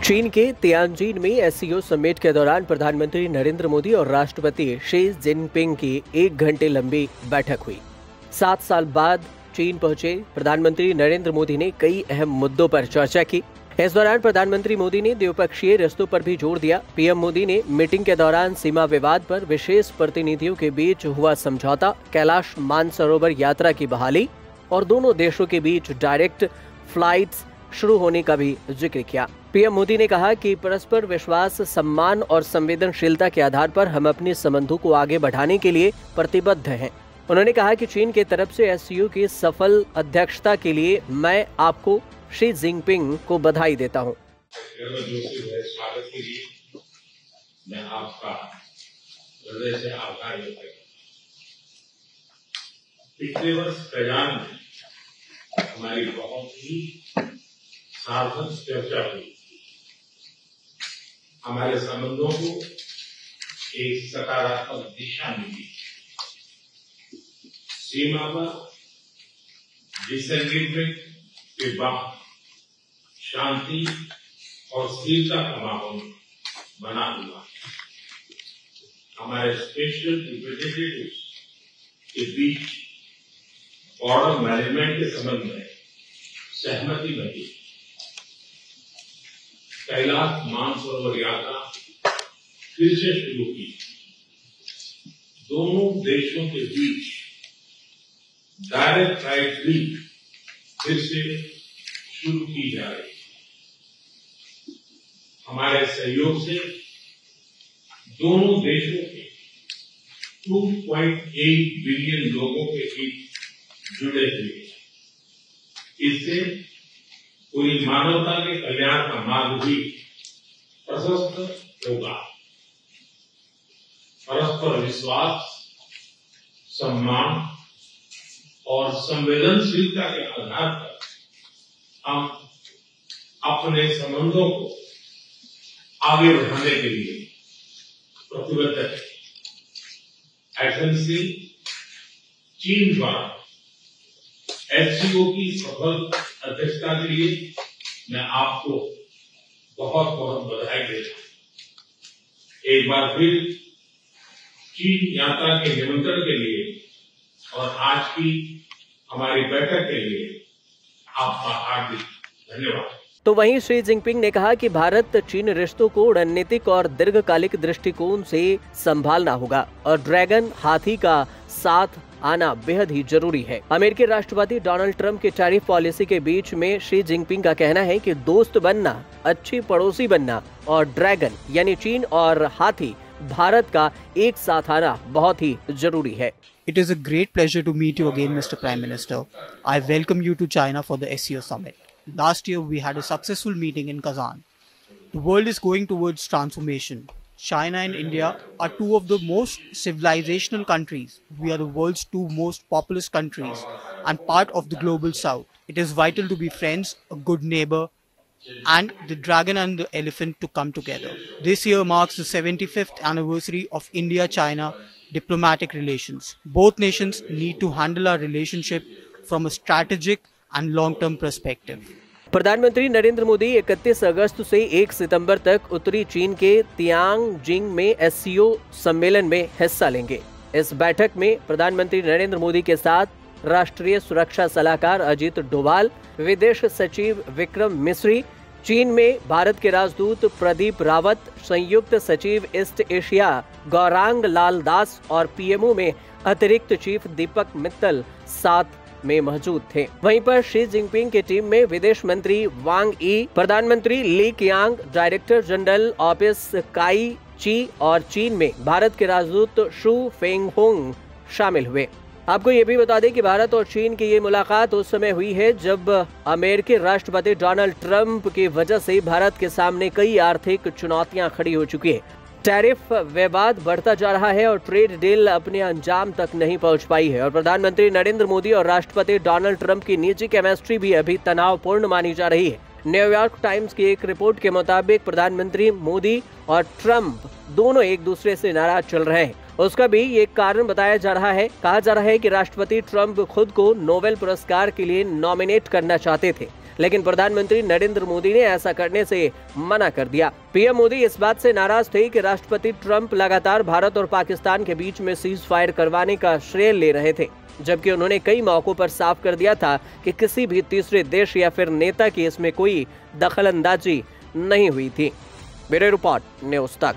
चीन के तियानजिन में एससीओ समिट के दौरान प्रधानमंत्री नरेंद्र मोदी और राष्ट्रपति शी जिनपिंग की 1 घंटे लंबी बैठक हुई। 7 साल बाद चीन पहुंचे प्रधानमंत्री नरेंद्र मोदी ने कई अहम मुद्दों पर चर्चा की। इस दौरान प्रधानमंत्री मोदी ने द्विपक्षीय रिश्तों पर भी जोर दिया। पीएम मोदी ने मीटिंग के दौरान सीमा विवाद पर विशेष प्रतिनिधियों के बीच हुआ समझौता, कैलाश मानसरोवर यात्रा की बहाली और दोनों देशों के बीच डायरेक्ट फ्लाइट्स शुरू होने का भी जिक्र किया। पीएम मोदी ने कहा कि परस्पर विश्वास, सम्मान और संवेदनशीलता के आधार पर हम अपने संबंधों को आगे बढ़ाने के लिए प्रतिबद्ध हैं। उन्होंने कहा कि चीन की तरफ से एससीओ की सफल अध्यक्षता के लिए मैं आपको शी जिनपिंग को बधाई देता हूं। स्वागत के लिए मैं आपका हृदय से आभार व्यक्त करता हूं। पिछले वर्ष कजान में हमारी बहुत ही सार्थक चर्चा हुई। हमारे संबंधों को एक सकारात्मक दिशा मिली। सीमा पर डिसएंगेजमेंट के बाद शांति और स्थिरता का माहौल बना हुआ। हमारे स्पेशल रिप्रेजेंटेटिव्स के बीच बॉर्डर मैनेजमेंट के संबंध में सहमति बनी। कैलाश मानसरोवर यात्रा फिर से शुरू की। दोनों देशों के बीच डायरेक्ट फ्लाइट भी फिर से शुरू की जा रही है। हमारे सहयोग से दोनों देशों के 2.8 बिलियन लोगों के बीच जुड़े हुए हैं। इससे पूरी मानवता के कल्याण का मार्ग भी प्रशस्त होगा। परस्पर विश्वास, सम्मान और संवेदनशीलता के आधार पर हम अपने संबंधों को आगे बढ़ाने के लिए प्रतिबद्ध हैं। ऐसे चीन द्वारा एससीओ की सफल अध्यक्षता के लिए मैं आपको बहुत बहुत बधाई देता हूं। एक बार फिर चीन यात्रा के निमंत्रण के लिए और आज की हमारी बैठक के लिए आपका हार्दिक धन्यवाद। तो वहीं शी जिनपिंग ने कहा कि भारत चीन रिश्तों को रणनीतिक और दीर्घकालिक दृष्टिकोण से संभालना होगा और ड्रैगन हाथी का साथ आना बेहद ही जरूरी है। अमेरिकी राष्ट्रपति डोनाल्ड ट्रंप की टैरिफ पॉलिसी के बीच में शी जिनपिंग का कहना है कि दोस्त बनना, अच्छी पड़ोसी बनना और ड्रैगन यानी चीन और हाथी भारत का एक साथ आना बहुत ही जरूरी है। It is a great pleasure to meet you again, Mr. Prime Minister. I welcome you to China for the SCO summit. Last year, we had a successful meeting in Kazan. The world is going towards transformation. China and India are two of the most civilizational countries. We are the world's 2 most populous countries and part of the global south. It is vital to be friends, a good neighbor, and the dragon and the elephant to come together. This year marks the 75th anniversary of India-China diplomatic relations. Both nations need to handle our relationship from a strategic and long-term perspective. प्रधानमंत्री नरेंद्र मोदी 31 अगस्त से 1 सितंबर तक उत्तरी चीन के Tianjin में SCO सम्मेलन में हिस्सा लेंगे। इस बैठक में प्रधानमंत्री नरेंद्र मोदी के साथ राष्ट्रीय सुरक्षा सलाहकार अजीत डोभाल, विदेश सचिव विक्रम मिस्री, चीन में भारत के राजदूत प्रदीप रावत, संयुक्त सचिव ईस्ट एशिया गौरांग लाल दास और पीएमओ में अतिरिक्त चीफ दीपक मित्तल साथ में मौजूद थे। वहीं पर शी जिनपिंग की टीम में विदेश मंत्री वांग ई, प्रधानमंत्री ली कियांग, डायरेक्टर जनरल ऑफिस काई ची और चीन में भारत के राजदूत शू फेंगहोंग शामिल हुए। आपको ये भी बता दें कि भारत और चीन की ये मुलाकात उस समय हुई है जब अमेरिकी राष्ट्रपति डोनाल्ड ट्रंप की वजह से भारत के सामने कई आर्थिक चुनौतियां खड़ी हो चुकी है। टैरिफ विवाद बढ़ता जा रहा है और ट्रेड डील अपने अंजाम तक नहीं पहुंच पाई है और प्रधानमंत्री नरेंद्र मोदी और राष्ट्रपति डोनाल्ड ट्रंप की निजी केमिस्ट्री भी अभी तनावपूर्ण मानी जा रही है। न्यूयॉर्क टाइम्स की एक रिपोर्ट के मुताबिक प्रधानमंत्री मोदी और ट्रंप दोनों एक दूसरे से नाराज चल रहे हैं। उसका भी एक कारण बताया जा रहा है। कहा जा रहा है कि राष्ट्रपति ट्रंप खुद को नोबेल पुरस्कार के लिए नॉमिनेट करना चाहते थे, लेकिन प्रधानमंत्री नरेंद्र मोदी ने ऐसा करने से मना कर दिया। पीएम मोदी इस बात से नाराज थे कि राष्ट्रपति ट्रंप लगातार भारत और पाकिस्तान के बीच में सीज फायर करवाने का श्रेय ले रहे थे, जबकि उन्होंने कई मौकों पर साफ कर दिया था कि किसी भी तीसरे देश या फिर नेता की इसमें कोई दखलंदाजी नहीं हुई थी। ब्यूरो रिपोर्ट, न्यूज़ तक।